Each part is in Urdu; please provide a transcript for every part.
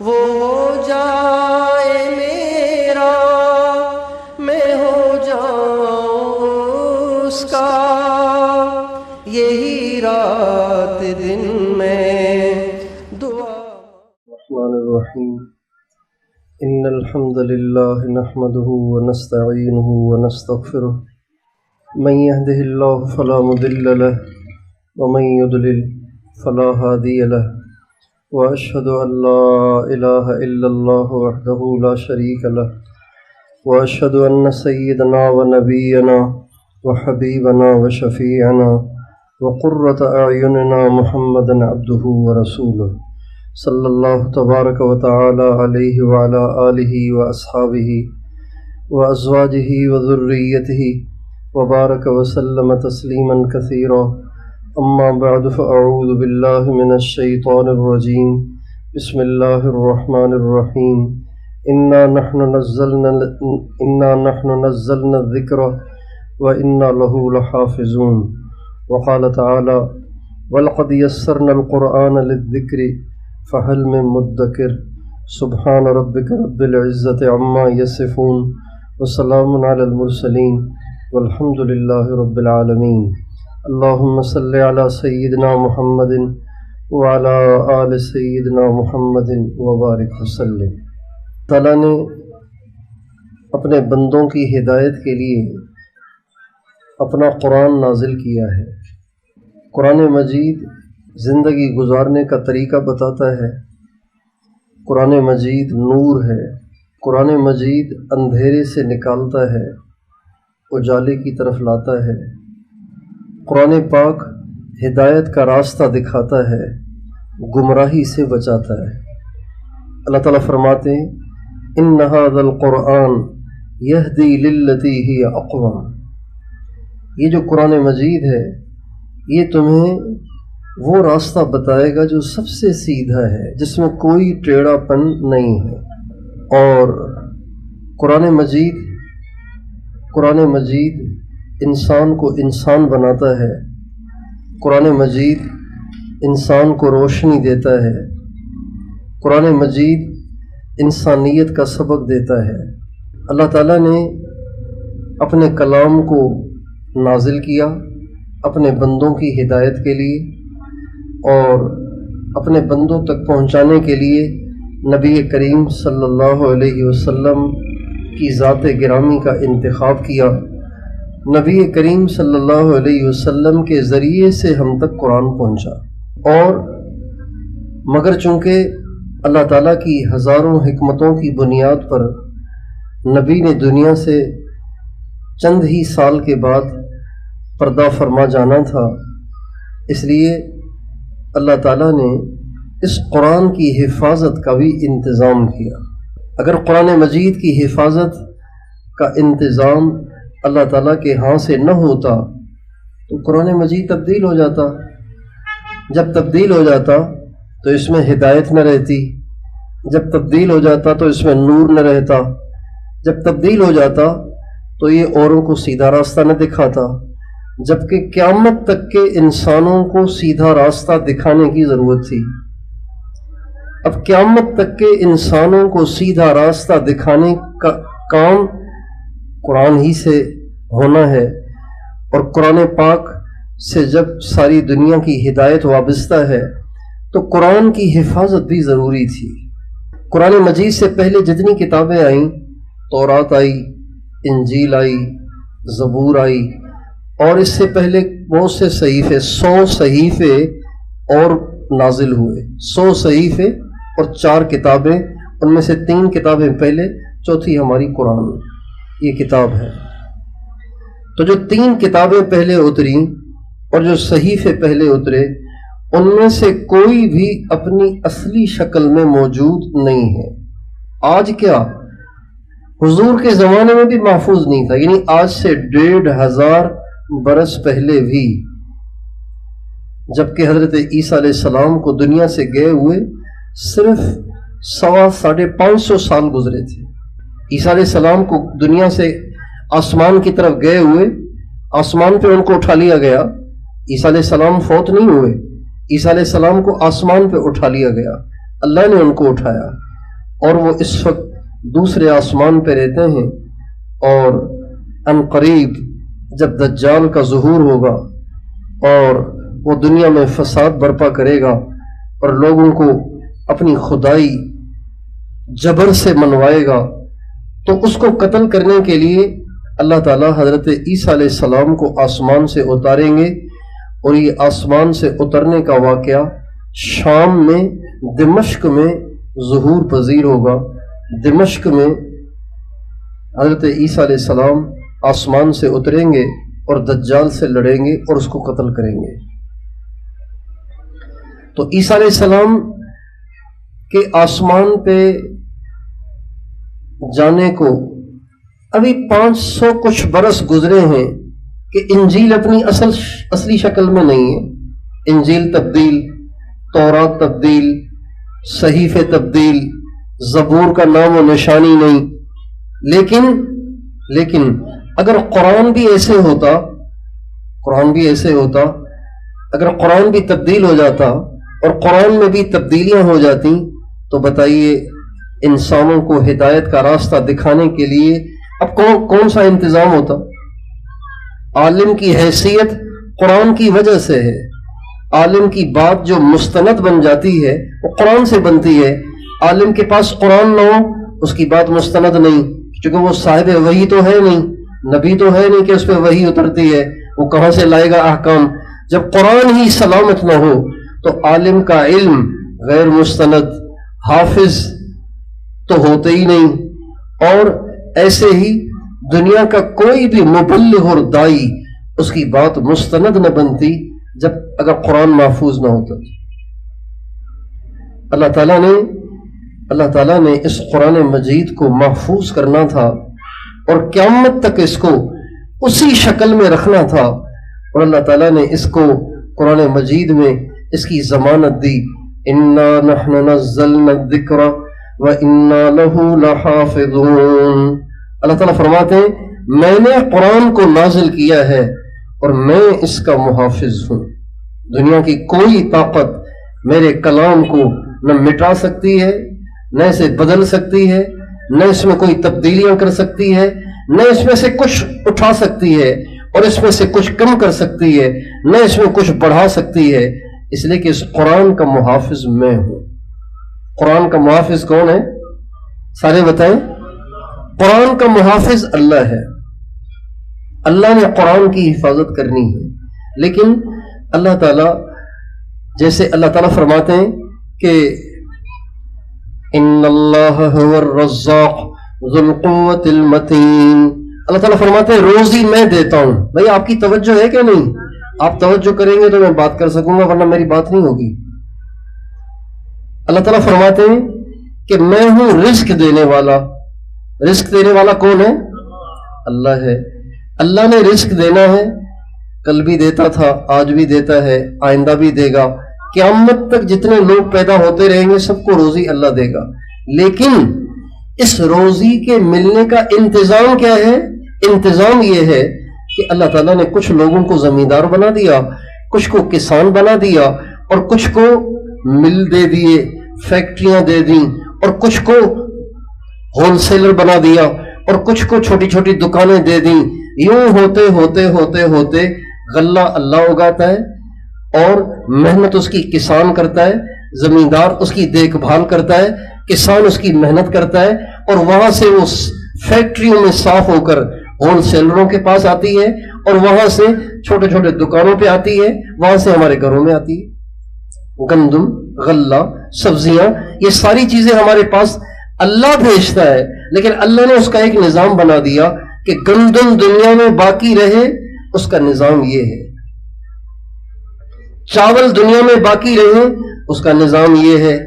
وہ ہو جائے میرا، میں ہو جاؤں اس کا، یہی رات دن میں دعا۔ الرحمن الرحیم۔ ان الحمد للہ نحمده ونستعینه ونستغفره، من يهده الله فلا مضل له ومن يضلل فلا هادي له، واشهد ان لا اله الا الله وحده لا شريك له، واشهد ان سيدنا ونبينا وحبيبنا وشفيعنا وقرة اعيننا محمدا عبده ورسوله صلی اللہ تبارک و تعالی علیہ وعلی آلہ واصحابہ وازواجہ وذریتہ وبارک وسلم تسلیما کثیرا، اما بعد فاعوذ باللہ من الشیطان الرجیم، بسم اللہ الرحمن الرحیم۔ انا نحن نزلنا الذکر وانا له لحافظون، وقال تعالی ولقد یسرنا القرآن للذکر فہل من مدکر، سبحان ربک رب العزت عما یصفون وسلام علی المرسلین والحمد للہ رب العالمین۔ اللہم صلی علی سیدنا محمد وعلی آل سیدنا محمد وبارک وسلم۔ تعالیٰ نے اپنے بندوں کی ہدایت کے لیے اپنا قرآن نازل کیا ہے۔ قرآن مجید زندگی گزارنے کا طریقہ بتاتا ہے، قرآن مجید نور ہے، قرآن مجید اندھیرے سے نکالتا ہے، اجالے کی طرف لاتا ہے، قرآن پاک ہدایت کا راستہ دکھاتا ہے، گمراہی سے بچاتا ہے۔ اللہ تعالیٰ فرماتے ہیں ان ھذا القرآن یہدی للتی ہی اقوم، یہ جو قرآن مجید ہے یہ تمہیں وہ راستہ بتائے گا جو سب سے سیدھا ہے، جس میں کوئی ٹیڑھا پن نہیں ہے۔ اور قرآن مجید انسان کو انسان بناتا ہے، قرآن مجید انسان کو روشنی دیتا ہے، قرآن مجید انسانیت کا سبق دیتا ہے۔ اللہ تعالیٰ نے اپنے کلام کو نازل کیا اپنے بندوں کی ہدایت کے لیے، اور اپنے بندوں تک پہنچانے کے لیے نبی کریم صلی اللہ علیہ وسلم کی ذات گرامی کا انتخاب کیا۔ نبی کریم صلی اللہ علیہ وسلم کے ذریعے سے ہم تک قرآن پہنچا، اور مگر چونکہ اللہ تعالیٰ کی ہزاروں حکمتوں کی بنیاد پر نبی نے دنیا سے چند ہی سال کے بعد پردہ فرما جانا تھا، اس لیے اللہ تعالیٰ نے اس قرآن کی حفاظت کا بھی انتظام کیا۔ اگر قرآن مجید کی حفاظت کا انتظام اللہ تعالیٰ کے ہاں سے نہ ہوتا تو قرآن مجید تبدیل ہو جاتا، جب تبدیل ہو جاتا تو اس میں ہدایت نہ رہتی، جب تبدیل ہو جاتا تو اس میں نور نہ رہتا، جب تبدیل ہو جاتا تو یہ اوروں کو سیدھا راستہ نہ دکھاتا، جبکہ قیامت تک کے انسانوں کو سیدھا راستہ دکھانے کی ضرورت تھی۔ اب قیامت تک کے انسانوں کو سیدھا راستہ دکھانے کا کام قرآن ہی سے ہونا ہے، اور قرآن پاک سے جب ساری دنیا کی ہدایت وابستہ ہے تو قرآن کی حفاظت بھی ضروری تھی۔ قرآن مجید سے پہلے جتنی کتابیں آئیں، تورات آئی، انجیل آئی، زبور آئی، اور اس سے پہلے بہت سے صحیفے، 100 صحیفے اور نازل ہوئے، 100 صحیفے اور 4 کتابیں، ان میں سے 3 کتابیں پہلے، چوتھی ہماری قرآن یہ کتاب ہے۔ تو جو 3 کتابیں پہلے اتریں اور جو صحیفے پہلے اترے، ان میں سے کوئی بھی اپنی اصلی شکل میں موجود نہیں ہے۔ آج کیا حضور کے زمانے میں بھی محفوظ نہیں تھا، یعنی آج سے 1500 برس پہلے بھی، جبکہ حضرت عیسیٰ علیہ السلام کو دنیا سے گئے ہوئے صرف 550 سال گزرے تھے۔ عیسیٰ علیہ السلام کو دنیا سے آسمان کی طرف گئے ہوئے، آسمان پہ ان کو اٹھا لیا گیا، عیسیٰ علیہ السلام فوت نہیں ہوئے، عیسیٰ علیہ السلام کو آسمان پہ اٹھا لیا گیا، اللہ نے ان کو اٹھایا، اور وہ اس وقت دوسرے آسمان پہ رہتے ہیں، اور ان قریب جب دجال کا ظہور ہوگا اور وہ دنیا میں فساد برپا کرے گا اور لوگوں کو اپنی خدائی جبر سے منوائے گا، تو اس کو قتل کرنے کے لیے اللہ تعالیٰ حضرت عیسیٰ علیہ السلام کو آسمان سے اتاریں گے، اور یہ آسمان سے اترنے کا واقعہ شام میں دمشق میں ظہور پذیر ہوگا۔ دمشق میں حضرت عیسیٰ علیہ السلام آسمان سے اتریں گے اور دجال سے لڑیں گے اور اس کو قتل کریں گے۔ تو عیسیٰ علیہ السلام کے آسمان پہ جانے کو ابھی 500 کچھ برس گزرے ہیں کہ انجیل اپنی اصلی شکل میں نہیں ہے۔ انجیل تبدیل، تورات تبدیل، صحیفے تبدیل، زبور کا نام و نشانی نہیں۔ لیکن اگر قرآن بھی ایسے ہوتا، اگر قرآن بھی تبدیل ہو جاتا اور قرآن میں بھی تبدیلیاں ہو جاتی، تو بتائیے انسانوں کو ہدایت کا راستہ دکھانے کے لیے اب کون سا انتظام ہوتا؟ عالم کی حیثیت قرآن کی وجہ سے ہے۔ عالم کی بات جو مستند بن جاتی ہے وہ قرآن سے بنتی ہے۔ عالم کے پاس قرآن نہ ہو، اس کی بات مستند نہیں، کیونکہ وہ صاحب وحی تو ہے نہیں، نبی تو ہے نہیں کہ اس پہ وحی اترتی ہے، وہ کہاں سے لائے گا احکام؟ جب قرآن ہی سلامت نہ ہو تو عالم کا علم غیر مستند، حافظ تو ہوتے ہی نہیں۔ اور ایسے ہی دنیا کا کوئی بھی مبلغ اور دائی اس کی بات مستند نہ بنتی اگر قرآن محفوظ نہ ہوتا۔ اللہ تعالیٰ نے اس قرآن مجید کو محفوظ کرنا تھا اور قیامت تک اس کو اسی شکل میں رکھنا تھا، اور اللہ تعالیٰ نے اس کو قرآن مجید میں اس کی ضمانت دی، اِنَّا نَحْنُ نَزَّلْنَا الذِّكْرَ وَإِنَّا لَهُ لَحَافِظُونَ۔ اللہ تعالیٰ فرماتے ہیں میں نے قرآن کو نازل کیا ہے اور میں اس کا محافظ ہوں۔ دنیا کی کوئی طاقت میرے کلام کو نہ مٹا سکتی ہے، نہ اسے بدل سکتی ہے، نہ اس میں کوئی تبدیلیاں کر سکتی ہے، نہ اس میں سے کچھ اٹھا سکتی ہے اور اس میں سے کچھ کم کر سکتی ہے، نہ اس میں کچھ بڑھا سکتی ہے، اس لیے کہ اس قرآن کا محافظ میں ہوں۔ قرآن کا محافظ کون ہے؟ سارے بتائیں۔ قرآن کا محافظ اللہ ہے۔ اللہ نے قرآن کی حفاظت کرنی ہے، لیکن اللہ تعالیٰ جیسے اللہ تعالیٰ فرماتے ہیں کہ ان اللہ هو الرزاق ذو القوة المتین، اللہ تعالیٰ فرماتے ہیں روزی میں دیتا ہوں۔ بھئی آپ کی توجہ ہے کہ نہیں؟ آپ توجہ کریں گے تو میں بات کر سکوں گا، ورنہ میری بات نہیں ہوگی۔ اللہ تعالیٰ فرماتے ہیں کہ میں ہوں رزق دینے والا۔ رزق دینے والا کون ہے؟ اللہ ہے۔ اللہ نے رزق دینا ہے، کل بھی دیتا تھا، آج بھی دیتا ہے، آئندہ بھی دے گا، قیامت تک جتنے لوگ پیدا ہوتے رہیں گے سب کو روزی اللہ دے گا۔ لیکن اس روزی کے ملنے کا انتظام کیا ہے؟ انتظام یہ ہے کہ اللہ تعالیٰ نے کچھ لوگوں کو زمیندار بنا دیا، کچھ کو کسان بنا دیا، اور کچھ کو مل دے دیے، فیکٹریاں دے دیں، اور کچھ کو ہول سیلر بنا دیا، اور کچھ کو چھوٹی چھوٹی دکانیں دے دیں۔ یوں ہوتے ہوتے ہوتے ہوتے غلہ اللہ اگاتا ہے، اور محنت اس کی کسان کرتا ہے، زمیندار اس کی دیکھ بھال کرتا ہے، کسان اس کی محنت کرتا ہے، اور وہاں سے وہ فیکٹریوں میں صاف ہو کر ہول سیلروں کے پاس آتی ہے، اور وہاں سے چھوٹے چھوٹے دکانوں پہ آتی ہے، وہاں سے ہمارے گھروں میں آتی ہے۔ گندم، غلہ، سبزیاں، یہ ساری چیزیں ہمارے پاس اللہ بھیجتا ہے، لیکن اللہ نے اس کا ایک نظام بنا دیا کہ گندم دنیا میں باقی رہے، اس کا نظام یہ ہے۔ چاول دنیا میں باقی رہے، اس کا نظام یہ ہے۔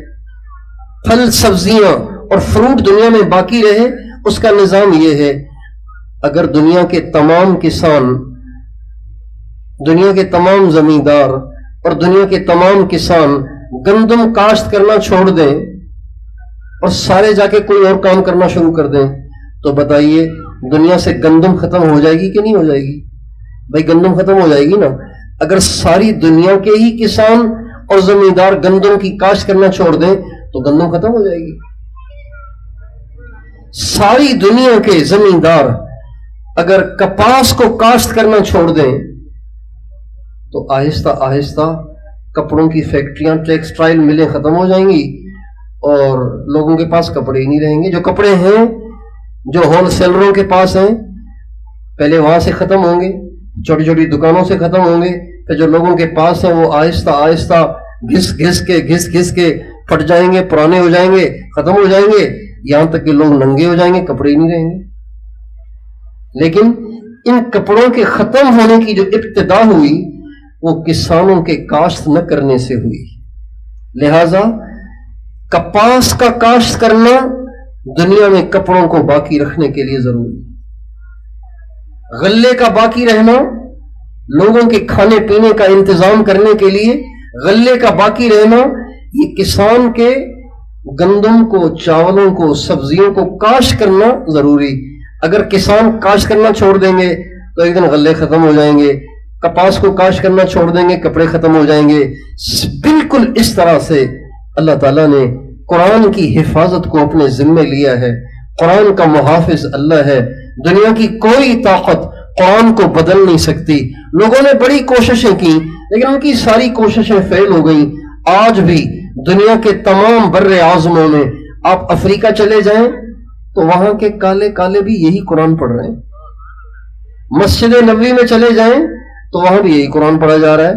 پھل، سبزیاں اور فروٹ دنیا میں باقی رہے، اس کا نظام یہ ہے۔ اگر دنیا کے تمام کسان، دنیا کے تمام زمیندار اور دنیا کے تمام کسان گندم کاشت کرنا چھوڑ دیں اور سارے جا کے کوئی اور کام کرنا شروع کر دیں، تو بتائیے دنیا سے گندم ختم ہو جائے گی کہ نہیں ہو جائے گی؟ بھائی گندم ختم ہو جائے گی نا۔ اگر ساری دنیا کے ہی کسان اور زمیندار گندم کی کاشت کرنا چھوڑ دیں تو گندم ختم ہو جائے گی۔ ساری دنیا کے زمیندار اگر کپاس کو کاشت کرنا چھوڑ دیں تو آہستہ آہستہ کپڑوں کی فیکٹریاں، ٹیکسٹائل ملیں ختم ہو جائیں گی اور لوگوں کے پاس کپڑے ہی نہیں رہیں گے. جو کپڑے ہیں جو ہول سیلروں کے پاس ہیں پہلے وہاں سے ختم ہوں گے، چھوٹی چھوٹی دکانوں سے ختم ہوں گے، پھر جو لوگوں کے پاس ہیں وہ آہستہ آہستہ گھس گھس کے پھٹ جائیں گے، پرانے ہو جائیں گے، ختم ہو جائیں گے، یہاں تک کہ لوگ ننگے ہو جائیں گے، کپڑے ہی نہیں رہیں گے. لیکن ان کپڑوں کے ختم ہونے کی جو ابتدا ہوئی وہ کسانوں کے کاشت نہ کرنے سے ہوئی. لہذا کپاس کا کاشت کرنا دنیا میں کپڑوں کو باقی رکھنے کے لیے ضروری. غلے کا باقی رہنا لوگوں کے کھانے پینے کا انتظام کرنے کے لیے، غلے کا باقی رہنا یہ کسان کے گندم کو، چاولوں کو، سبزیوں کو کاشت کرنا ضروری. اگر کسان کاشت کرنا چھوڑ دیں گے تو ایک دن غلے ختم ہو جائیں گے، کپاس کو کاشت کرنا چھوڑ دیں گے کپڑے ختم ہو جائیں گے. بالکل اس طرح سے اللہ تعالیٰ نے قرآن کی حفاظت کو اپنے ذمے لیا ہے. قرآن کا محافظ اللہ ہے. دنیا کی کوئی طاقت قرآن کو بدل نہیں سکتی. لوگوں نے بڑی کوششیں کی لیکن ان کی ساری کوششیں فیل ہو گئیں. آج بھی دنیا کے تمام بر اعظموں میں آپ افریقہ چلے جائیں تو وہاں کے کالے کالے بھی یہی قرآن پڑھ رہے ہیں. مسجد نبوی میں چلے جائیں تو وہاں بھی یہی قرآن پڑھا جا رہا ہے.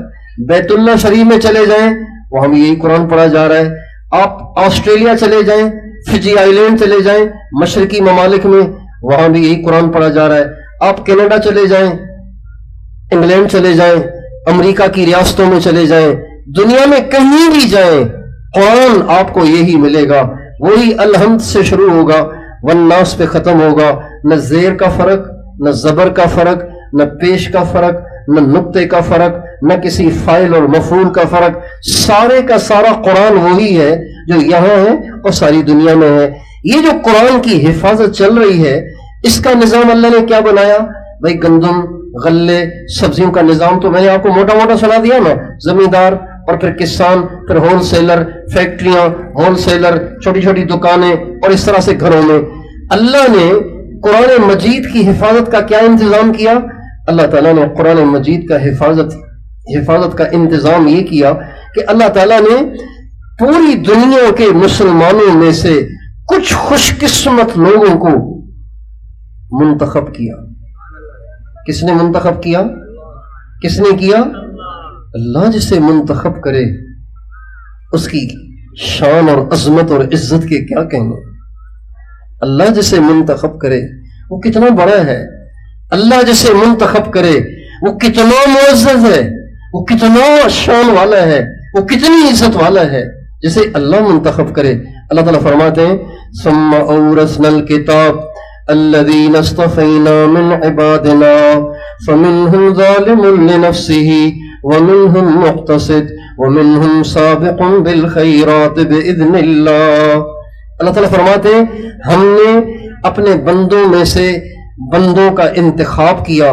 بیت اللہ شریف میں چلے جائیں وہاں بھی یہی قرآن پڑھا جا رہا ہے. آپ آسٹریلیا چلے جائیں، فجی آئی لینڈ چلے جائیں، مشرقی ممالک میں وہاں بھی یہی قرآن پڑھا جا رہا ہے. آپ کینیڈا چلے جائیں، انگلینڈ چلے جائیں، امریکہ کی ریاستوں میں چلے جائیں، دنیا میں کہیں بھی جائیں قرآن آپ کو یہی ملے گا. وہی الحمد سے شروع ہوگا، والناس پہ ختم ہوگا. نہ زیر کا فرق، نہ زبر کا فرق، نہ پیش کا فرق، نہ نقطے کا فرق، نہ کسی فاعل اور مفعول کا فرق. سارے کا سارا قرآن وہی ہے جو یہاں ہے اور ساری دنیا میں ہے. یہ جو قرآن کی حفاظت چل رہی ہے اس کا نظام اللہ نے کیا بنایا؟ بھائی گندم، غلے، سبزیوں کا نظام تو میں نے آپ کو موٹا موٹا سنا دیا نا. زمیندار اور پھر کسان، پھر ہول سیلر، فیکٹریاں، ہول سیلر، چھوٹی چھوٹی دکانیں اور اس طرح سے گھروں میں. اللہ نے قرآن مجید کی حفاظت کا کیا انتظام کیا؟ اللہ تعالیٰ نے قرآن مجید کا حفاظت کا انتظام یہ کیا کہ اللہ تعالیٰ نے پوری دنیا کے مسلمانوں میں سے کچھ خوش قسمت لوگوں کو منتخب کیا. کس نے منتخب کیا؟ کس نے کیا؟ اللہ جسے منتخب کرے اس کی شان اور عظمت اور عزت کے کیا کہنے. اللہ جسے منتخب کرے وہ کتنا بڑا ہے. اللہ جسے منتخب کرے وہ کتنا معزز ہے، وہ کتنا شان والا ہے، وہ کتنی عزت والا ہے جسے اللہ منتخب کرے. اللہ تعالیٰ فرماتے ہیں ثم اورثنا الکتاب الذین اصطفینا من عبادنا فمنهم ظالم لنفسه ومنهم مقتصد ومنهم سابق بالخیرات باذن اللہ. اللہ تعالیٰ فرماتے ہیں ہم نے اپنے بندوں میں سے بندوں کا انتخاب کیا،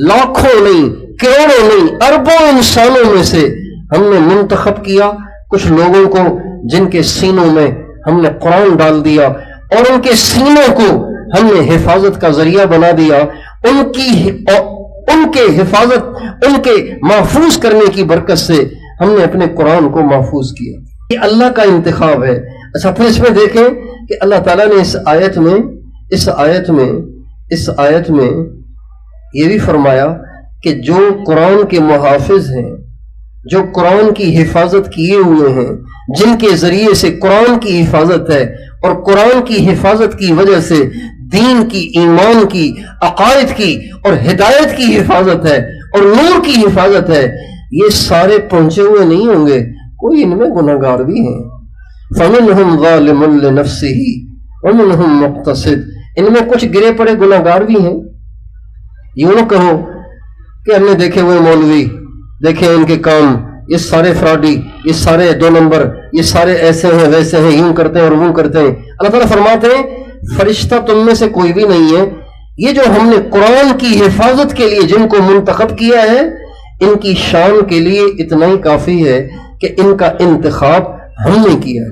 لاکھوں نہیں، کروڑوں نہیں، اربوں انسانوں میں سے ہم نے منتخب کیا کچھ لوگوں کو جن کے سینوں میں ہم نے قرآن ڈال دیا اور ان کے سینوں کو ہم نے حفاظت کا ذریعہ بنا دیا. ان کے حفاظت، ان کے محفوظ کرنے کی برکت سے ہم نے اپنے قرآن کو محفوظ کیا. یہ اللہ کا انتخاب ہے. اچھا پھر اس میں دیکھیں کہ اللہ تعالیٰ نے اس آیت میں یہ بھی فرمایا کہ جو قرآن کے محافظ ہیں، جو قرآن کی حفاظت کیے ہوئے ہیں، جن کے ذریعے سے قرآن کی حفاظت ہے اور قرآن کی حفاظت کی وجہ سے دین کی، ایمان کی، عقائد کی اور ہدایت کی حفاظت ہے اور نور کی حفاظت ہے، یہ سارے پہنچے ہوئے نہیں ہوں گے، کوئی ان میں گناہ گار بھی ہیں. فَمِنْهُمْ ظَالِمٌ لِنَفْسِهِ وَمِنْهُمْ مُقْتَصِدٌ. ان میں کچھ گرے پڑے گناہ گار بھی ہیں. یوں نہ کہو کہ ہم نے دیکھے ہوئے مولوی، دیکھیں ان کے کام، یہ سارے فراڈی، یہ سارے 2 نمبر، یہ سارے ایسے ہیں ویسے ہیں، یوں کرتے ہیں اور وہ کرتے ہیں. اللہ تعالیٰ فرماتے ہیں فرشتہ تم میں سے کوئی بھی نہیں ہے. یہ جو ہم نے قرآن کی حفاظت کے لیے جن کو منتخب کیا ہے ان کی شان کے لیے اتنا ہی کافی ہے کہ ان کا انتخاب ہم نے کیا ہے.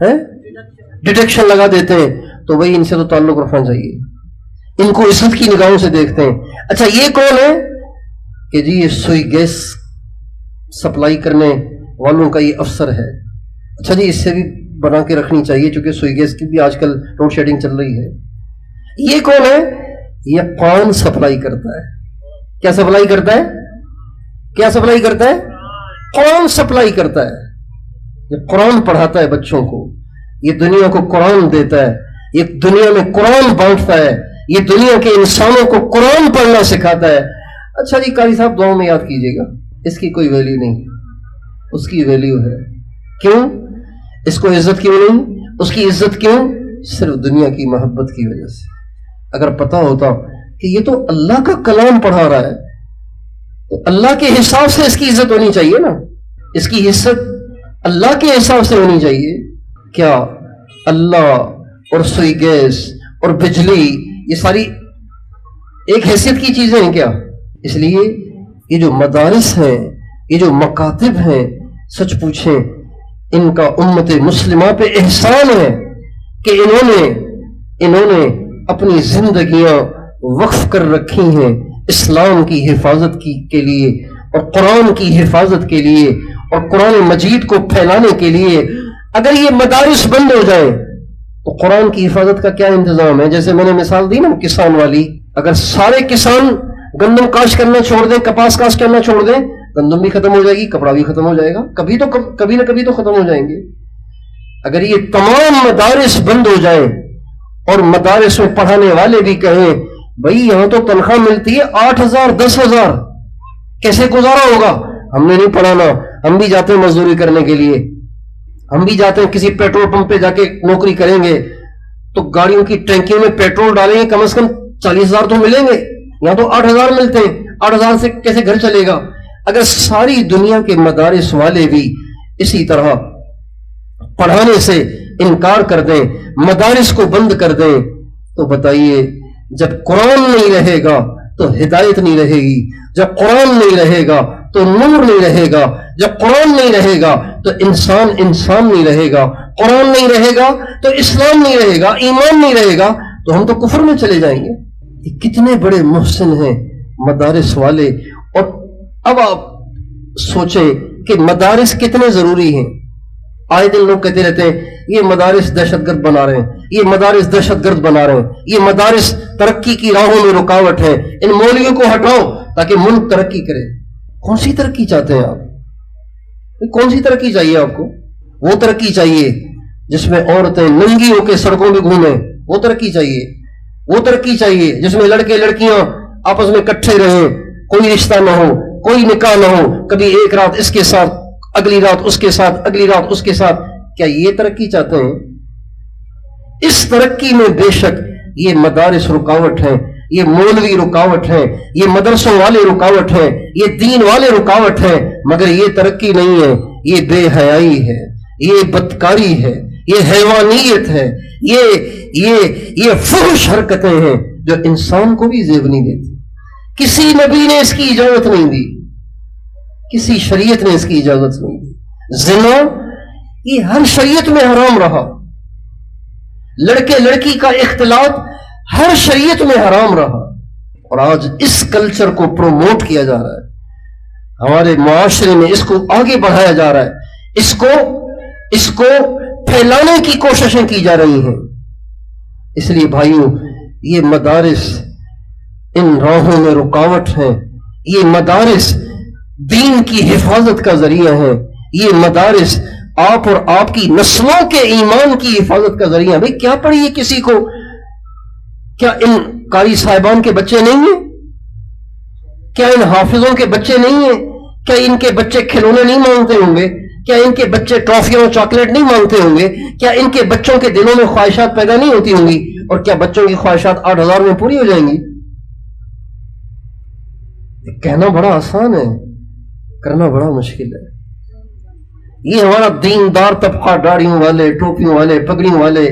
ہے ڈیٹیکشن لگا دیتے ہیں، تو بھائی ان سے تو تعلق رکھنا چاہیے، ان کو عزت کی نگاہوں سے دیکھتے ہیں. اچھا یہ کون ہے کہ جی یہ سوئی گیس سپلائی کرنے والوں کا یہ افسر ہے. اچھا جی اس سے بھی بنا کے رکھنی چاہیے چونکہ سوئی گیس کی بھی آج کل لوڈ شیڈنگ چل رہی ہے. یہ کون ہے؟ یہ قرآن سپلائی کرتا ہے. کیا سپلائی کرتا ہے؟ کیا سپلائی کرتا ہے؟ قرآن سپلائی کرتا ہے. یہ قرآن پڑھاتا ہے بچوں کو، یہ دنیا کو قرآن دیتا ہے، یہ دنیا میں قرآن بانٹتا ہے، یہ دنیا کے انسانوں کو قرآن پڑھنا سکھاتا ہے. اچھا جی قاری صاحب دعاؤں میں یاد کیجیے گا، اس کی کوئی ویلیو نہیں، اس کی ویلیو ہے. کیوں؟ اس کو عزت کیوں نہیں؟ اس کی عزت کیوں؟ صرف دنیا کی محبت کی وجہ سے. اگر پتا ہوتا کہ یہ تو اللہ کا کلام پڑھا رہا ہے تو اللہ کے حساب سے اس کی عزت ہونی چاہیے نا، اس کی عزت اللہ کے حساب سے ہونی چاہیے. کیا اللہ اور سوئی گیس اور بجلی یہ ساری ایک حیثیت کی چیزیں ہیں کیا؟ اس لیے یہ جو مدارس ہیں، یہ جو مکاتب ہیں، سچ پوچھیں ان کا امت مسلمہ پہ احسان ہے کہ انہوں نے اپنی زندگیاں وقف کر رکھی ہیں اسلام کی حفاظت کے لیے اور قرآن کی حفاظت کے لیے اور قرآن مجید کو پھیلانے کے لیے. اگر یہ مدارس بند ہو جائیں تو قرآن کی حفاظت کا کیا انتظام ہے؟ جیسے میں نے مثال دی نا کسان والی، اگر سارے کسان گندم کاشت کرنا چھوڑ دیں، کپاس کاشت کرنا چھوڑ دیں، گندم بھی ختم ہو جائے گی، کپڑا بھی ختم ہو جائے گا، کبھی نہ کبھی تو ختم ہو جائیں گے. اگر یہ تمام مدارس بند ہو جائیں اور مدارس میں پڑھانے والے بھی کہیں بھائی یہاں تو تنخواہ ملتی ہے 8,000 10,000، کیسے گزارا ہوگا؟ ہم نے نہیں پڑھانا، ہم بھی جاتے ہیں مزدوری کرنے کے لیے، ہم بھی جاتے ہیں کسی پیٹرول پمپ پہ جا کے نوکری کریں گے تو گاڑیوں کی ٹینکیوں میں پیٹرول ڈالیں گے، کم از کم 40,000 تو ملیں گے، یہاں تو 8,000 ملتے ہیں، 8,000 سے کیسے گھر چلے گا؟ اگر ساری دنیا کے مدارس والے بھی اسی طرح پڑھانے سے انکار کر دیں، مدارس کو بند کر دیں، تو بتائیے جب قرآن نہیں رہے گا تو ہدایت نہیں رہے گی، جب قرآن نہیں رہے گا تو نور نہیں رہے گا، جب قرآن نہیں رہے گا تو انسان نہیں رہے گا، قرآن نہیں رہے گا تو اسلام نہیں رہے گا، ایمان نہیں رہے گا تو ہم تو کفر میں چلے جائیں گے. یہ کتنے بڑے محسن ہیں مدارس والے. اور اب آپ سوچیں کہ مدارس کتنے ضروری ہیں. آئے دن لوگ کہتے رہتے ہیں یہ مدارس دہشت گرد بنا رہے ہیں، یہ مدارس دہشت گرد بنا رہے ہیں، یہ مدارس ترقی کی راہوں میں رکاوٹ ہے، ان مولویوں کو ہٹاؤ تاکہ ملک ترقی کرے. کون سی ترقی چاہتے ہیں آپ؟ کون سی ترقی چاہیے آپ کو؟ وہ ترقی چاہیے جس میں عورتیں ننگی ہو کے سڑکوں میں گھومیں، وہ ترقی چاہیے. وہ ترقی چاہیے جس میں لڑکے لڑکیاں آپس میں اکٹھے رہیں، کوئی رشتہ نہ ہو، کوئی نکاح نہ ہو، کبھی ایک رات اس کے ساتھ، اگلی رات اس کے ساتھ، اگلی رات اس کے ساتھ. کیا یہ ترقی چاہتے ہیں؟ اس ترقی میں بے شک یہ مدارس رکاوٹ ہیں، یہ مولوی رکاوٹ ہیں، یہ مدرسوں والے رکاوٹ ہیں، یہ دین والے رکاوٹ ہیں، مگر یہ ترقی نہیں ہے، یہ بے حیائی ہے، یہ بدکاری ہے، یہ حیوانیت ہے، یہ فحش حرکتیں ہیں جو انسان کو بھی زیب نہیں دیتی. کسی نبی نے اس کی اجازت نہیں دی، کسی شریعت نے اس کی اجازت نہیں دی. زنا یہ ہر شریعت میں حرام رہا، لڑکے لڑکی کا اختلاط ہر شریعت میں حرام رہا، اور آج اس کلچر کو پروموٹ کیا جا رہا ہے، ہمارے معاشرے میں اس کو آگے بڑھایا جا رہا ہے، اس کو پھیلانے کی کوششیں کی جا رہی ہیں. اس لیے بھائیوں یہ مدارس ان راہوں میں رکاوٹ ہیں، یہ مدارس دین کی حفاظت کا ذریعہ ہیں، یہ مدارس آپ اور آپ کی نسلوں کے ایمان کی حفاظت کا ذریعہ. بھئی کیا پڑھیے کسی کو؟ کیا ان قاری صاحبان کے بچے نہیں ہیں؟ کیا ان حافظوں کے بچے نہیں ہیں؟ کیا ان کے بچے کھلونے نہیں مانگتے ہوں گے؟ کیا ان کے بچے ٹرافیاں اور چاکلیٹ نہیں مانگتے ہوں گے؟ کیا ان کے بچوں کے دلوں میں خواہشات پیدا نہیں ہوتی ہوں گی؟ اور کیا بچوں کی خواہشات 8,000 میں پوری ہو جائیں گی؟ کہنا بڑا آسان ہے، کرنا بڑا مشکل ہے. یہ ہمارا دیندار طبقہ، داڑھیوں والے، ٹوپیوں والے، پگڑیوں والے،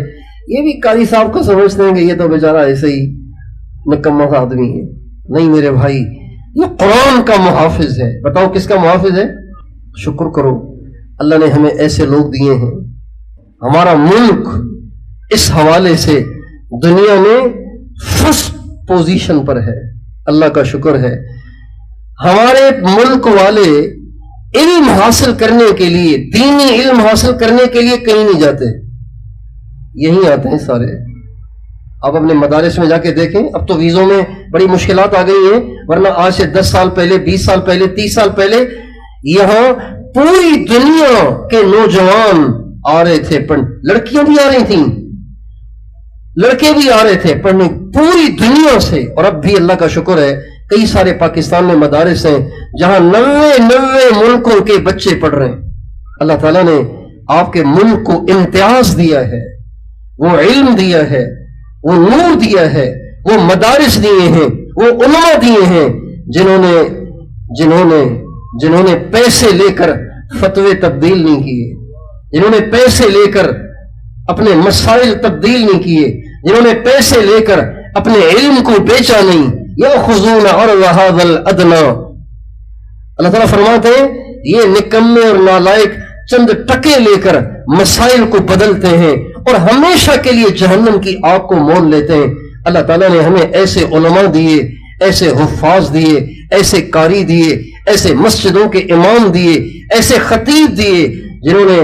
یہ بھی قاری صاحب کو سمجھتے ہیں کہ یہ تو بیچارہ ایسے ہی نکما سا آدمی ہے. نہیں میرے بھائی، یہ قرآن کا محافظ ہے. بتاؤ کس کا محافظ ہے؟ شکر کرو اللہ نے ہمیں ایسے لوگ دیے ہیں ہمارا ملک اس حوالے سے دنیا میں فرسٹ پوزیشن پر ہے. اللہ کا شکر ہے. ہمارے ملک والے علم حاصل کرنے کے لیے، دینی علم حاصل کرنے کے لیے کہیں نہیں جاتے، یہیں آتے ہیں سارے. آپ اپنے مدارس میں جا کے دیکھیں. اب تو ویزوں میں بڑی مشکلات آ گئی ہیں، ورنہ آج سے 10 سال پہلے، 20 سال پہلے، 30 سال پہلے یہاں پوری دنیا کے نوجوان آ رہے تھے پڑھنے. لڑکیاں بھی آ رہی تھیں، لڑکے بھی آ رہے تھے پڑھنے پوری دنیا سے. اور اب بھی اللہ کا شکر ہے کئی سارے پاکستان میں مدارس ہیں جہاں 90 ملکوں کے بچے پڑھ رہے ہیں. اللہ تعالیٰ نے آپ کے ملک کو امتیاز دیا ہے، وہ علم دیا ہے، وہ نور دیا ہے، وہ مدارس دیے ہیں، وہ علماء دیے ہیں جنہوں نے پیسے لے کر فتوے تبدیل نہیں کیے، جنہوں نے پیسے لے کر اپنے مسائل تبدیل نہیں کیے، جنہوں نے پیسے لے کر اپنے علم کو بیچا نہیں. یأخذون عرض هذا الادنى. اللہ تعالیٰ فرماتے ہیں یہ نکمے اور نالائق چند ٹکے لے کر مسائل کو بدلتے ہیں اور ہمیشہ کے لیے جہنم کی آگ کو مول لیتے ہیں. اللہ تعالیٰ نے ہمیں ایسے علماء دیے، ایسے حفاظ دیے، ایسے قاری دیے، ایسے مسجدوں کے امام دیے، ایسے خطیب دیے جنہوں نے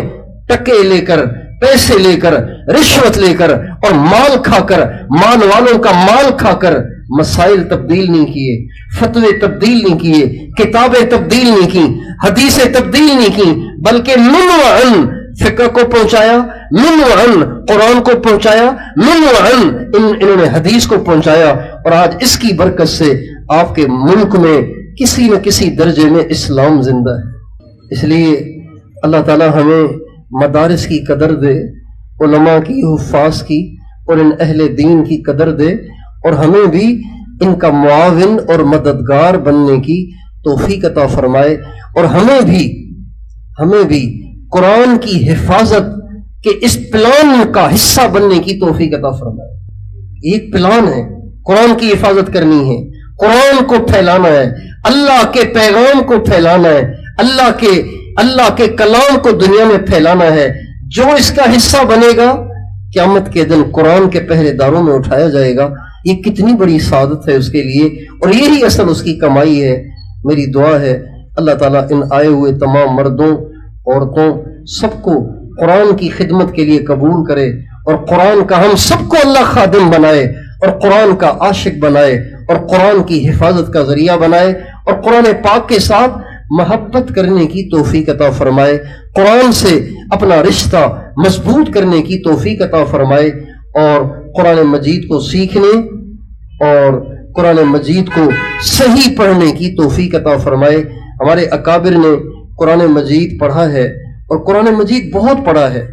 ٹکے لے کر، پیسے لے کر، رشوت لے کر اور مال کھا کر، مال والوں کا مال کھا کر مسائل تبدیل نہیں کیے، فتوے تبدیل نہیں کیے، کتابیں تبدیل نہیں کی، حدیثیں تبدیل نہیں کی، بلکہ من وعن فقہ کو پہنچایا، من وعن قرآن کو پہنچایا، من وعن انہوں نے حدیث کو پہنچایا. اور آج اس کی برکت سے آپ کے ملک میں کسی نہ کسی درجے میں اسلام زندہ ہے. اس لیے اللہ تعالی ہمیں مدارس کی قدر دے، علماء کی، حفاظ کی اور ان اہل دین کی قدر دے، اور ہمیں بھی ان کا معاون اور مددگار بننے کی توفیق عطا فرمائے، اور ہمیں بھی قرآن کی حفاظت کے اس پلان کا حصہ بننے کی توفیق عطا فرمائے. ایک پلان ہے، قرآن کی حفاظت کرنی ہے، قرآن کو پھیلانا ہے، اللہ کے پیغام کو پھیلانا ہے، اللہ کے کلام کو دنیا میں پھیلانا ہے. جو اس کا حصہ بنے گا قیامت کے دن قرآن کے پہرے داروں میں اٹھایا جائے گا. یہ کتنی بڑی سعادت ہے اس کے لیے، اور یہی اصل اس کی کمائی ہے. میری دعا ہے اللہ تعالیٰ ان آئے ہوئے تمام مردوں، عورتوں، سب کو قرآن کی خدمت کے لیے قبول کرے، اور قرآن کا ہم سب کو اللہ خادم بنائے، اور قرآن کا عاشق بنائے، اور قرآن کی حفاظت کا ذریعہ بنائے، اور قرآن پاک کے ساتھ محبت کرنے کی توفیق عطا فرمائے، قرآن سے اپنا رشتہ مضبوط کرنے کی توفیق عطا فرمائے، اور قرآن مجید کو سیکھنے اور قرآن مجید کو صحیح پڑھنے کی توفیق عطا فرمائے. ہمارے اکابر نے قرآن مجید پڑھا ہے، اور قرآن مجید بہت پڑھا ہے.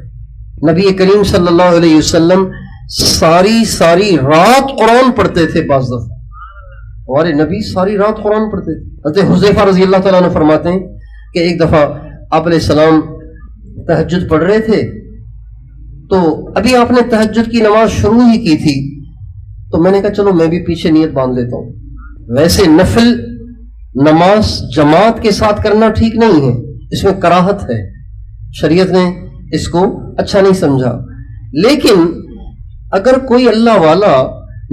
نبی کریم صلی اللہ علیہ وسلم ساری رات قرآن پڑھتے تھے. بعض دفعہ ہمارے نبی ساری رات قرآن پڑھتے تھے. حضرت حذیفہ رضی اللہ تعالیٰ عنہ فرماتے ہیں کہ ایک دفعہ آپ علیہ السلام تہجد پڑھ رہے تھے، تو ابھی آپ نے تہجد کی نماز شروع ہی کی تھی، تو میں نے کہا چلو میں بھی پیچھے نیت باندھ لیتا ہوں. ویسے نفل نماز جماعت کے ساتھ کرنا ٹھیک نہیں ہے، اس میں کراہت ہے، شریعت نے اس کو اچھا نہیں سمجھا. لیکن اگر کوئی اللہ والا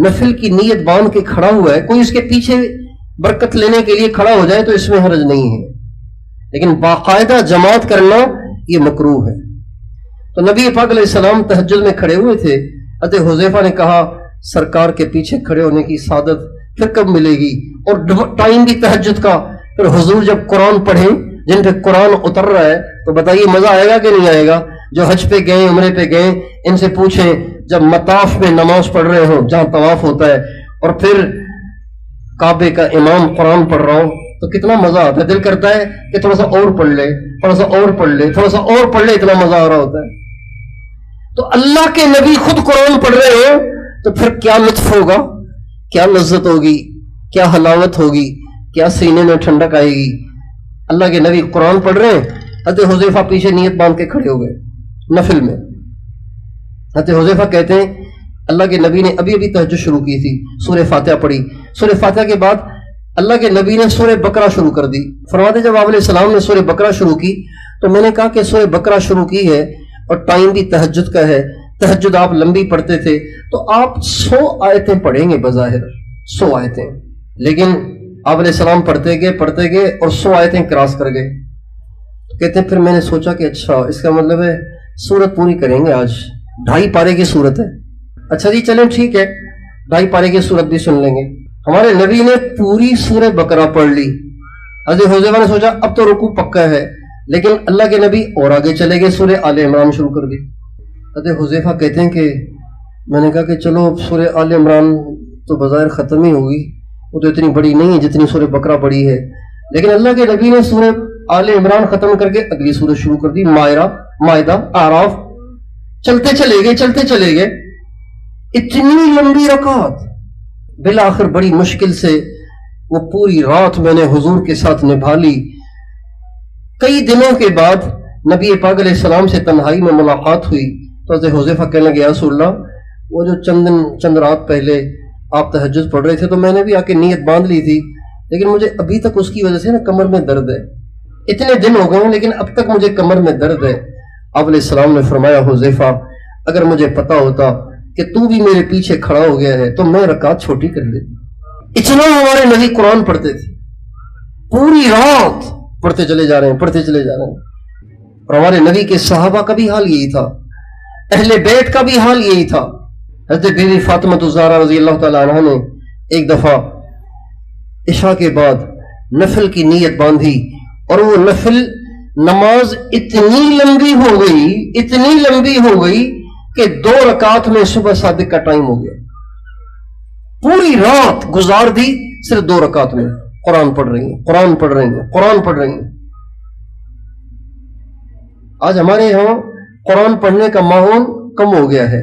نفل کی نیت باندھ کے کھڑا ہوا ہے، کوئی اس کے پیچھے برکت لینے کے لیے کھڑا ہو جائے تو اس میں حرج نہیں ہے. لیکن باقاعدہ جماعت کرنا یہ مکروہ ہے. تو نبی پاک علیہ السلام تہجد میں کھڑے ہوئے تھے. حضرت حذیفہ نے کہا سرکار کے پیچھے کھڑے ہونے کی سعادت پھر کب ملے گی، اور ٹائم بھی تہجد کا. پھر حضور جب قرآن پڑھیں، جن پہ قرآن اتر رہا ہے، تو بتائیے مزہ آئے گا کہ نہیں آئے گا؟ جو حج پہ گئے، عمرے پہ گئے، ان سے پوچھیں جب مطاف میں نماز پڑھ رہے ہوں جہاں طواف ہوتا ہے، اور پھر کعبے کا امام قرآن پڑھ رہا ہو تو کتنا مزہ آتا ہے. دل کرتا ہے کہ تھوڑا سا اور پڑھ لے، تھوڑا سا اور پڑھ لے، تھوڑا سا اور پڑھ لے، اتنا مزہ آ رہا ہوتا ہے. تو اللہ کے نبی خود قرآن پڑھ رہے ہو تو پھر کیا لطف ہوگا، کیا لذت ہوگی، کیا حلاوت ہوگی، کیا سینے میں ٹھنڈک آئے گی. اللہ کے نبی قرآن پڑھ رہے ہیں، حضرت حذیفہ پیچھے نیت باندھ کے کھڑے ہو گئے نفل میں. حضرت حذیفہ کہتے ہیں اللہ کے نبی نے ابھی تہجد شروع کی تھی، سورہ فاتحہ پڑھی. سورہ فاتحہ کے بعد اللہ کے نبی نے سورہ بقرہ شروع کر دی. فرماتے جب آپ علیہ السلام نے سورہ بقرہ شروع کی تو میں نے کہا کہ سورہ بقرہ شروع کی ہے اور ٹائم بھی تہجد کا ہے، تہجد آپ لمبی پڑھتے تھے، تو آپ 100 آیتیں پڑھیں گے بظاہر، 100 آیتیں، لیکن آپ علیہ السلام پڑھتے گئے اور 100 آیتیں کراس کر گئے۔ کہتے ہیں پھر میں نے سوچا کہ اچھا اس کا مطلب ہے سورت پوری کریں گے آج، 2.5 پارے کی سورت ہے، اچھا جی چلیں ٹھیک ہے 2.5 پارے کی سورت بھی سن لیں گے۔ ہمارے نبی نے پوری سورہ بقرہ پڑھ لی۔ حضرت حذیفہ نے سوچا اب تو رکوع پکا ہے، لیکن اللہ کے نبی اور آگے چلے گئے، سورہ آل عمران شروع کر دی۔ حضرت حذیفہ کہتے ہیں کہ میں نے کہا کہ چلو سورہ آل عمران تو بظاہر ختم ہی ہوگی، وہ تو اتنی بڑی نہیں ہے جتنی سورہ بقرہ بڑی ہے، لیکن اللہ کے نبی نے سورہ آل عمران ختم کر کے اگلی سورت شروع کر دی، مائدہ، اعراف، چلتے چلے گئے اتنی لمبی رکعت۔ بالآخر بڑی مشکل سے وہ پوری رات میں نے حضور کے ساتھ نبھا لی۔ کئی دنوں کے بعد نبی پاک علیہ السلام سے تنہائی میں ملاقات ہوئی تو حضرت حذیفہ کہنے لگے یا رسول اللہ، وہ جو چند رات پہلے آپ تہجد پڑھ رہے تھے تو میں نے بھی آ کے نیت باندھ لی تھی، لیکن مجھے ابھی تک اس کی وجہ سے نا کمر میں درد ہے، اتنے دن ہو گئے ہیں لیکن اب تک مجھے کمر میں درد ہے۔ آپ علیہ السلام نے فرمایا حذیفہ اگر مجھے پتا ہوتا کہ تو بھی میرے پیچھے کھڑا ہو گیا ہے تو میں رکعت چھوٹی کر لیتی۔ اتنا ہمارے نبی قرآن پڑھتے تھے، پوری رات پڑھتے چلے جا رہے ہیں۔ اور ہمارے نبی کے صحابہ کا بھی حال یہی تھا، اہل بیت کا بھی حال یہی تھا۔ حضرت بیوی فاطمہ الزہرا رضی اللہ تعالی عنہا نے ایک دفعہ عشاء کے بعد نفل کی نیت باندھی اور وہ نفل نماز اتنی لمبی ہو گئی کہ 2 رکعت میں صبح صادق کا ٹائم ہو گیا۔ پوری رات گزار دی صرف 2 رکعت میں، قرآن پڑھ رہی ہیں۔ آج ہمارے یہاں قرآن پڑھنے کا ماحول کم ہو گیا ہے،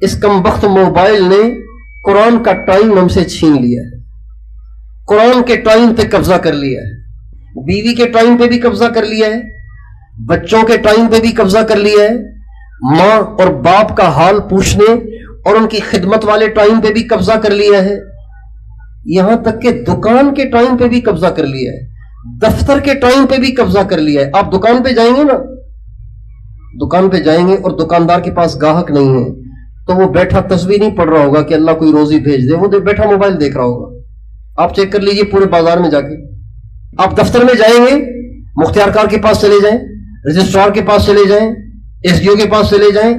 اس کم بخت موبائل نے قرآن کا ٹائم ہم سے چھین لیا ہے، قرآن کے ٹائم پہ قبضہ کر لیا ہے، بیوی کے ٹائم پہ بھی قبضہ کر لیا ہے، بچوں کے ٹائم پہ بھی قبضہ کر لیا ہے، ماں اور باپ کا حال پوچھنے اور ان کی خدمت والے ٹائم پہ بھی قبضہ کر لیا ہے، یہاں تک کہ دکان کے ٹائم پہ بھی قبضہ کر لیا ہے، دفتر کے ٹائم پہ بھی قبضہ کر لیا ہے۔ آپ دکان پہ جائیں گے اور دکاندار کے پاس گاہک نہیں ہے تو وہ بیٹھا تصویر نہیں پڑھ رہا ہوگا کہ اللہ کوئی روزی بھیج دے، وہ بیٹھا موبائل دیکھ رہا ہوگا۔ آپ چیک کر لیجئے پورے بازار میں جا کے، آپ دفتر میں جائیں گے مختار کار کے پاس چلے جائیں، رجسٹرار کے پاس چلے جائیں، ایس ڈی او کے پاس چلے جائیں،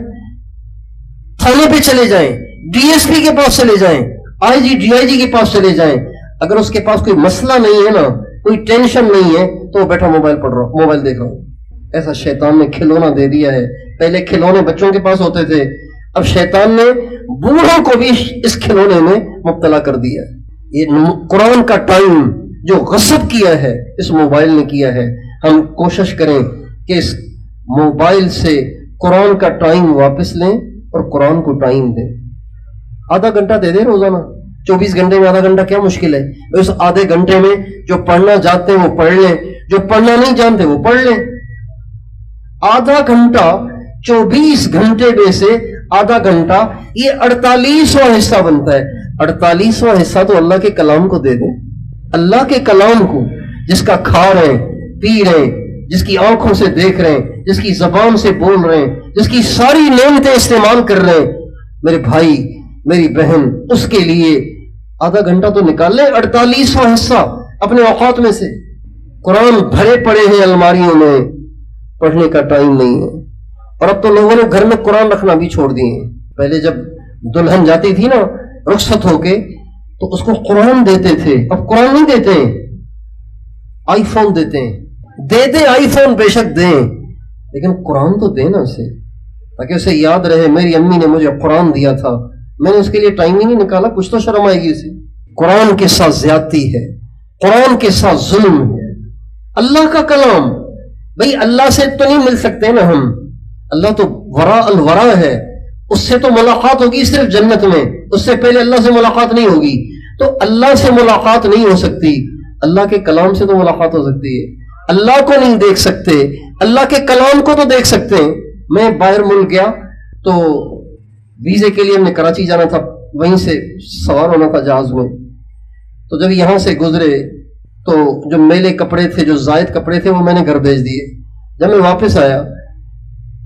تھانے پہ چلے جائیں، ڈی ایس پی کے پاس چلے جائیں، آئی جی ڈی آئی جی کے پاس چلے جائیں، اگر اس کے پاس کوئی مسئلہ نہیں ہے نا، کوئی ٹینشن نہیں ہے تو وہ بیٹھا موبائل دیکھ رہا ہوں۔ ایسا شیطان نے کھلونا دے دیا ہے، پہلے کھلونے بچوں کے پاس ہوتے تھے، اب شیطان نے بوڑھوں کو بھی اس کھلونے میں مبتلا کر دیا۔ یہ قرآن کا ٹائم جو غصب کیا ہے اس موبائل نے کیا ہے، ہم کوشش کریں کہ اس موبائل سے قرآن کا ٹائم واپس لیں اور قرآن کو ٹائم دیں۔ آدھا گھنٹہ دے دیں روزانہ، 24 گھنٹے میں آدھا گھنٹہ کیا مشکل ہے؟ اس آدھے گھنٹے میں جو پڑھنا جانتے ہیں وہ پڑھ لیں، جو پڑھنا نہیں جانتے وہ پڑھ لیں۔ آدھا گھنٹہ 24 گھنٹے میں سے آدھا گھنٹا یہ 48واں حصہ بنتا ہے۔ 48واں حصہ تو اللہ کے کلام کو دے دیں، اللہ کے کلام کو، جس کا کھا رہے ہیں، پی رہے ہیں، جس کی آنکھوں سے دیکھ رہے ہیں، جس کی زبان سے بول رہے ہیں، جس کی ساری نعمتیں استعمال کر رہے ہیں۔ میرے بھائی میری بہن، اس کے لیے آدھا گھنٹہ تو نکال لیں، 48واں حصہ اپنے اوقات میں سے۔ قرآن بھرے پڑے ہیں الماریوں میں، پڑھنے کا ٹائم نہیں ہے۔ اور اب تو لوگوں نے گھر میں قرآن رکھنا بھی چھوڑ دیے ہیں۔ پہلے جب دلہن جاتی تھی نا رخصت ہو کے تو اس کو قرآن دیتے تھے، اب قرآن نہیں دیتے ہیں، آئی فون دیتے ہیں۔ دے دیں آئی فون، بے شک دیں، لیکن قرآن تو دیں نا اسے، تاکہ اسے یاد رہے میری امی نے مجھے قرآن دیا تھا، میں نے اس کے لیے ٹائم ہی نہیں نکالا، کچھ تو شرم آئے گی اسے۔ قرآن کے ساتھ زیادتی ہے، قرآن کے ساتھ ظلم ہے۔ اللہ کا کلام، بھئی اللہ سے تو نہیں مل سکتے نا ہم، اللہ تو ورا الورا ہے، اس سے تو ملاقات ہوگی صرف جنت میں، اس سے پہلے اللہ سے ملاقات نہیں ہوگی، تو اللہ سے ملاقات نہیں ہو سکتی، اللہ کے کلام سے تو ملاقات ہو سکتی ہے۔ اللہ کو نہیں دیکھ سکتے، اللہ کے کلام کو تو دیکھ سکتے ہیں۔ میں باہر ملک گیا تو ویزے کے لیے ہم نے کراچی جانا تھا، وہیں سے سوار ہونا تھا جہاز میں، تو جب یہاں سے گزرے تو جو میلے کپڑے تھے، جو زائد کپڑے تھے، وہ میں نے گھر بھیج دیے۔ جب میں واپس آیا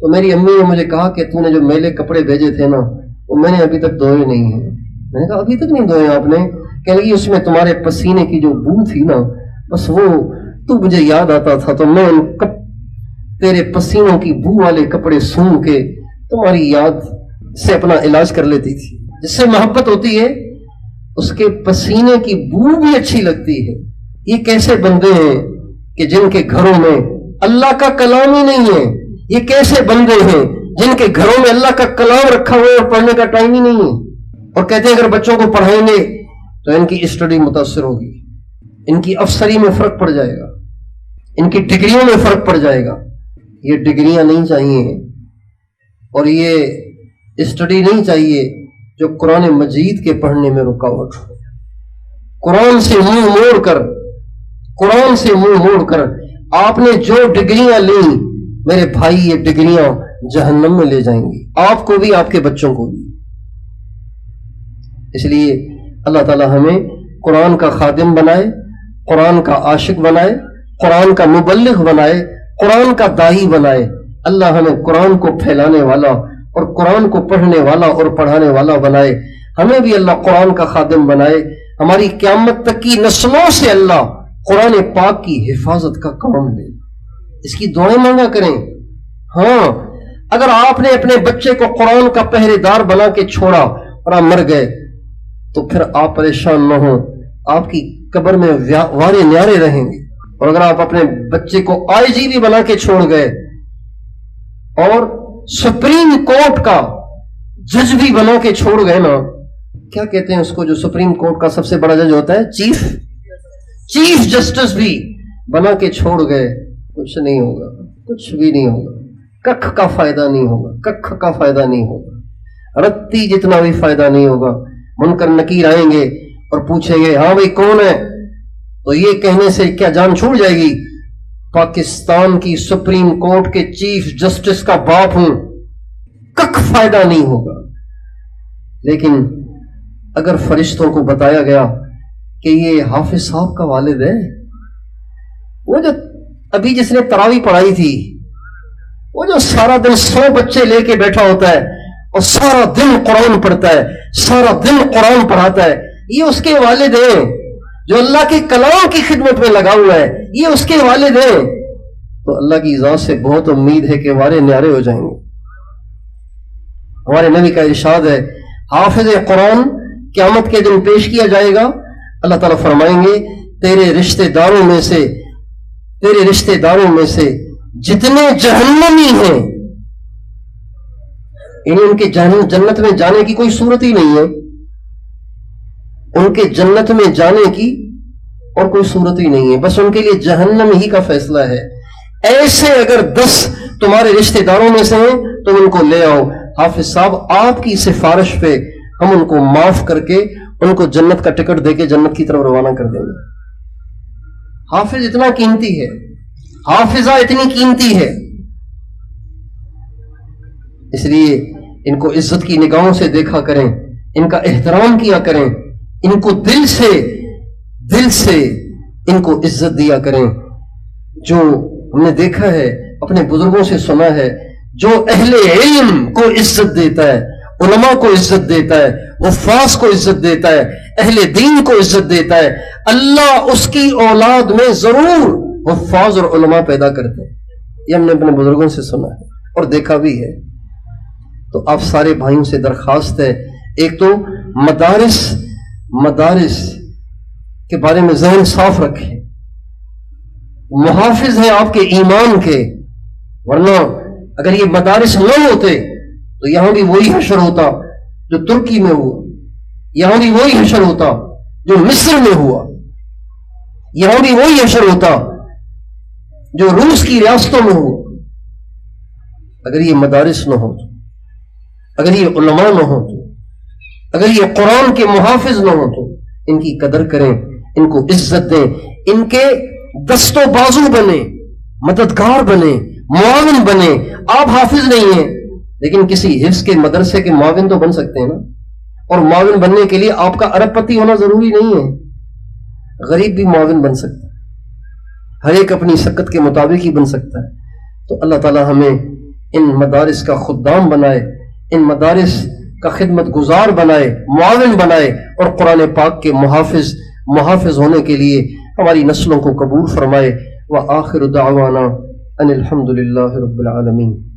تو میری امی نے مجھے کہا کہ تو نے جو میلے کپڑے بھیجے تھے نا وہ میں نے ابھی تک دھوئے نہیں ہیں. میں نے کہا ابھی تک نہیں دھوئے آپ نے؟ کہنے لگی اس میں تمہارے پسینے کی جو بو تھی نا بس وہ تو مجھے یاد آتا تھا تو میں تیرے پسینوں کی بو والے کپڑے سون کے تمہاری یاد سے اپنا علاج کر لیتی تھی. جس سے محبت ہوتی ہے اس کے پسینے کی بو بھی اچھی لگتی ہے. یہ کیسے بندے ہیں کہ جن کے گھروں میں اللہ کا کلام ہی نہیں ہے؟ یہ کیسے بندے ہیں جن کے گھروں میں اللہ کا کلام رکھا ہوا ہے اور پڑھنے کا ٹائم ہی نہیں ہے؟ اور کہتے ہیں اگر بچوں کو پڑھائیں گے تو ان کی اسٹڈی متاثر ہوگی، ان کی افسری میں فرق پڑ جائے گا، ان کی ڈگریوں میں فرق پڑ جائے گا. یہ ڈگریاں نہیں چاہیے اور یہ اسٹڈی نہیں چاہیے جو قرآن مجید کے پڑھنے میں رکاوٹ ہو. قرآن سے منہ موڑ کر آپ نے جو ڈگریاں لیں میرے بھائی یہ ڈگریاں جہنم میں لے جائیں گی، آپ کو بھی آپ کے بچوں کو بھی. اس لیے اللہ تعالی ہمیں قرآن کا خادم بنائے، قرآن کا عاشق بنائے، قرآن کا مبلغ بنائے، قرآن کا داعی بنائے. اللہ ہمیں قرآن کو پھیلانے والا اور قرآن کو پڑھنے والا اور پڑھانے والا بنائے. ہمیں بھی اللہ قرآن کا خادم بنائے. ہماری قیامت تک کی نسلوں سے اللہ قرآن پاک کی حفاظت کا کام لے. اس کی دعائیں مانگا کریں. ہاں اگر آپ نے اپنے بچے کو قرآن کا پہرے دار بنا کے چھوڑا اور آپ مر گئے تو پھر آپ پریشان نہ ہوں، آپ کی قبر میں وارے نیارے رہیں گے. اور اگر آپ اپنے بچے کو آئی جی بھی بنا کے چھوڑ گئے اور سپریم کورٹ کا جج بھی بنا کے چھوڑ گئے نا، کیا کہتے ہیں اس کو جو سپریم کورٹ کا سب سے بڑا جج ہوتا ہے، چیف جسٹس بھی بنا کے چھوڑ گئے، کچھ نہیں ہوگا، کچھ بھی نہیں ہوگا. ککھ کا فائدہ نہیں ہوگا، ککھ کا فائدہ نہیں ہوگا، رتی جتنا بھی فائدہ نہیں ہوگا. منکر نکیر آئیں گے اور پوچھیں گے ہاں بھائی کون ہے، تو یہ کہنے سے کیا جان چھوٹ جائے گی پاکستان کی سپریم کورٹ کے چیف جسٹس کا باپ ہوں. ککھ فائدہ نہیں ہوگا. لیکن اگر فرشتوں کو بتایا گیا کہ یہ حافظ صاحب کا والد ہے، وہ جو ابھی جس نے تراویح پڑھائی تھی، وہ جو سارا دن 100 بچے لے کے بیٹھا ہوتا ہے اور سارا دن قرآن پڑھتا ہے، سارا دن قرآن پڑھاتا ہے، یہ اس کے والد ہیں. جو اللہ کے کلام کی خدمت میں لگا ہوا ہے یہ اس کے والد ہیں. تو اللہ کی ذات سے بہت امید ہے کہ وارے نیارے ہو جائیں گے. ہمارے نبی کا ارشاد ہے حافظ قرآن قیامت کے دن پیش کیا جائے گا. اللہ تعالیٰ فرمائیں گے تیرے رشتہ داروں میں سے جتنے جہنمی ہیں، یعنی ان کے جنت میں جانے کی کوئی صورت ہی نہیں ہے، ان کے جنت میں جانے کی اور کوئی صورت ہی نہیں ہے، بس ان کے لیے جہنم ہی کا فیصلہ ہے. ایسے اگر 10 تمہارے رشتہ داروں میں سے ہیں تو ان کو لے آؤ. حافظ صاحب آپ کی سفارش پہ ہم ان کو معاف کر کے ان کو جنت کا ٹکٹ دے کے جنت کی طرف روانہ کر دیں گے. حافظ اتنا قیمتی ہے، حافظہ اتنی قیمتی ہے. اس لیے ان کو عزت کی نگاہوں سے دیکھا کریں، ان کا احترام کیا کریں، ان کو دل سے ان کو عزت دیا کریں. جو ہم نے دیکھا ہے اپنے بزرگوں سے سنا ہے، جو اہل علم کو عزت دیتا ہے، علماء کو عزت دیتا ہے، حفاظ کو عزت دیتا ہے، اہل دین کو عزت دیتا ہے، اللہ اس کی اولاد میں ضرور حفاظ اور علماء پیدا کرتے ہیں. یہ ہم نے اپنے بزرگوں سے سنا ہے اور دیکھا بھی ہے. تو آپ سارے بھائیوں سے درخواست ہے، ایک تو مدارس کے بارے میں ذہن صاف رکھیں. محافظ ہیں آپ کے ایمان کے، ورنہ اگر یہ مدارس نہ ہوتے تو یہاں بھی وہی حشر ہوتا جو ترکی میں ہوا، یہاں بھی وہی حشر ہوتا جو مصر میں ہوا، یہاں بھی وہی حشر ہوتا جو روس کی ریاستوں میں ہوا. اگر یہ مدارس نہ ہو، اگر یہ علماء نہ ہو، اگر یہ قرآن کے محافظ نہ ہو تو ان کی قدر کریں، ان کو عزت دیں، ان کے دست و بازو بنے، مددگار بنے، معاون بنے. آپ حافظ نہیں ہیں لیکن کسی حفظ کے مدرسے کے معاون تو بن سکتے ہیں نا. اور معاون بننے کے لیے آپ کا ارب پتی ہونا ضروری نہیں ہے، غریب بھی معاون بن سکتا ہے. ہر ایک اپنی سکت کے مطابق ہی بن سکتا ہے. تو اللہ تعالی ہمیں ان مدارس کا خدام بنائے، ان مدارس کا خدمت گزار بنائے، معاون بنائے، اور قرآن پاک کے محافظ ہونے کے لیے ہماری نسلوں کو قبول فرمائے۔ وآخر دعوانا ان الحمد للہ رب العالمین۔